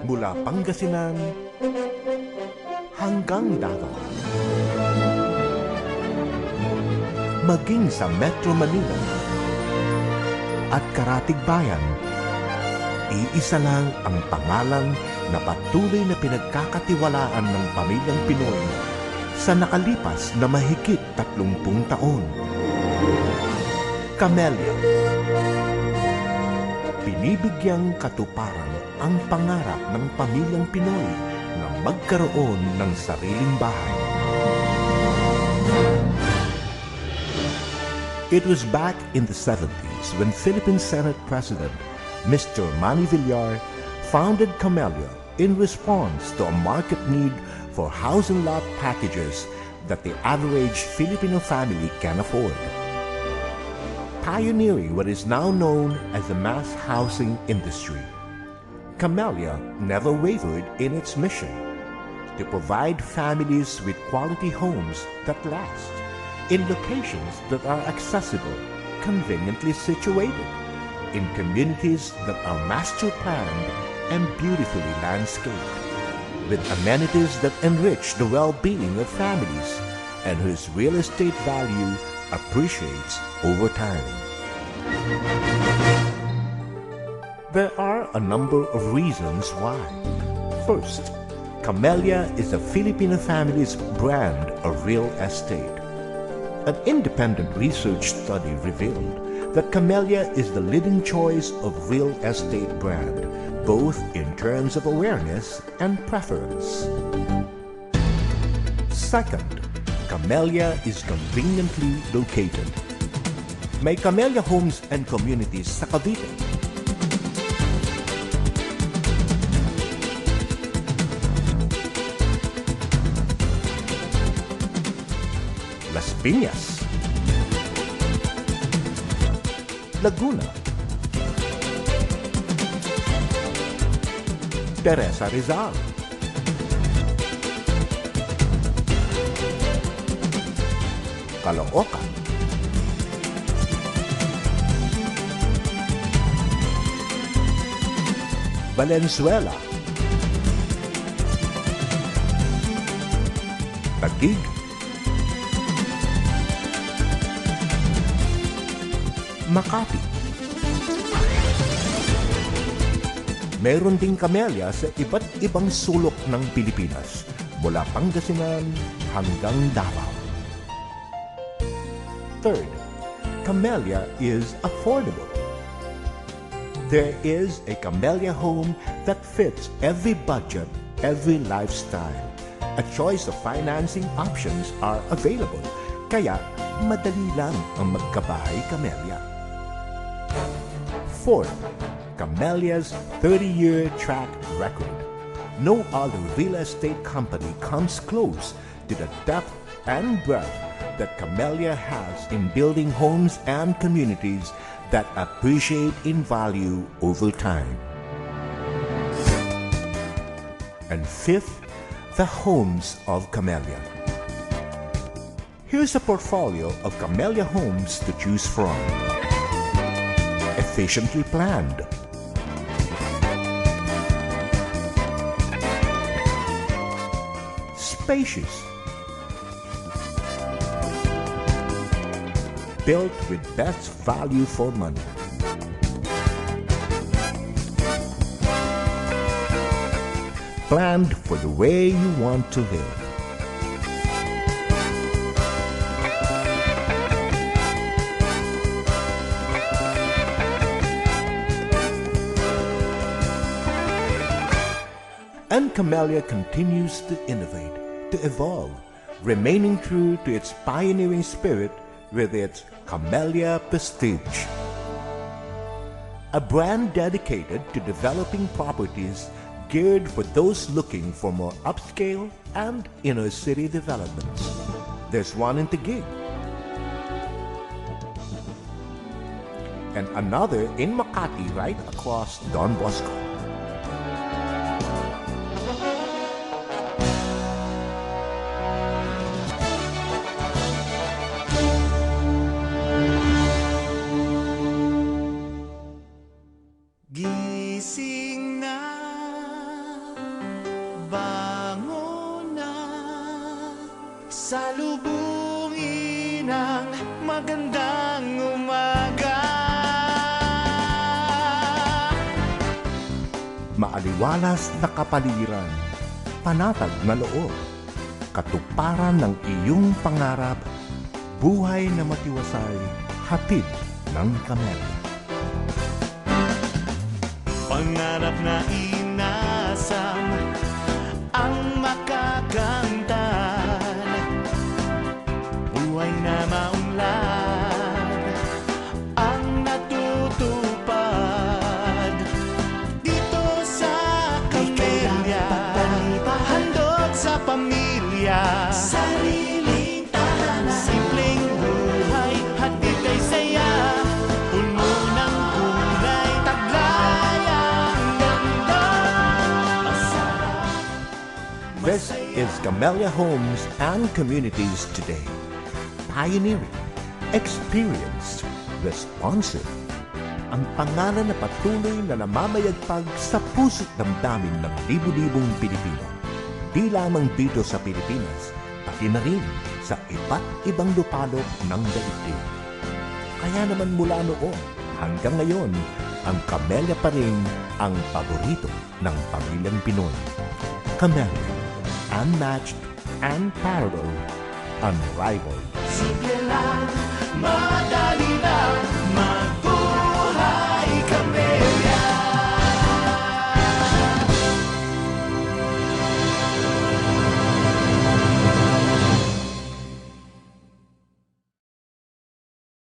mula Pangasinan hanggang Davao. Maging sa Metro Manila at Karatig Bayan, iisa lang ang pangalan na patuloy na pinagkakatiwalaan ng pamilyang Pinoy sa nakalipas na mahigit 30 taon. Camellia. Binibigyang katuparan ang pangarap ng pamilyang Pinoy na magkaroon ng sariling bahay. It was back in the 70s when Philippine Senate President Mr. Manny Villar founded Camellia in response to a market need for housing lot packages that the average Filipino family can afford. Pioneering what is now known as the mass housing industry, Camellia never wavered in its mission to provide families with quality homes that last in locations that are accessible, conveniently situated, in communities that are master planned and beautifully landscaped, with amenities that enrich the well-being of families and whose real estate value appreciates over time. There are a number of reasons why. First, Camellia is a Filipino family's brand of real estate. An independent research study revealed that Camellia is the leading choice of real estate brand, both in terms of awareness and preference. Second, Camellia is conveniently located. May Camellia Homes and Communities sa Cavite, Las Piñas, Laguna, Teresa Rizal, Caloocan, Valenzuela, Taguig, Makati. Meron ding Camellia sa iba't ibang sulok ng Pilipinas, mula Pangasinan hanggang Davao. Third, Camellia is affordable. There is a Camellia home that fits every budget, every lifestyle. A choice of financing options are available, kaya madali lang ang magkabahay Camellia. Fourth, Camellia's 30-year track record. No other real estate company comes close to the depth and breadth that Camellia has in building homes and communities that appreciate in value over time. And fifth, the homes of Camellia. Here's a portfolio of Camellia homes to choose from. Efficiently planned, spacious, built with best value for money, planned for the way you want to live. And Camellia continues to innovate, to evolve, remaining true to its pioneering spirit with its Camellia Prestige. A brand dedicated to developing properties geared for those looking for more upscale and inner city developments. There's one in Taguig, and another in Makati right across Don Bosco. Gising na, Salubungin ang magandang umaga. Maaliwalas na kapaligiran, panatag na loob, katuparan ng iyong pangarap, buhay na matiwasay, hatid ng Camellia. Pangarap na inasam ang makakamtan, buhay na maunlad ang natutupad. Dito sa Camellia, handog sa pamilya, sariling tahanan, simpleng buhay, hatid ay saya, puno ng kulay, taglay ang ganda. Masarap. This is Camellia Homes and Communities today. Pioneering, experienced, responsive. Ang pangalan na patuloy na namamayagpag sa puso't damdamin ng libu-libong Pilipino. Di lamang dito sa Pilipinas, pati na rin sa iba't ibang lupalop ng daigdig. Kaya naman mula noon hanggang ngayon, ang Camellia pa rin ang paborito ng pamilyang Pinoy. Camellia, unmatched, unparalleled, unrivaled. Simple lang, madali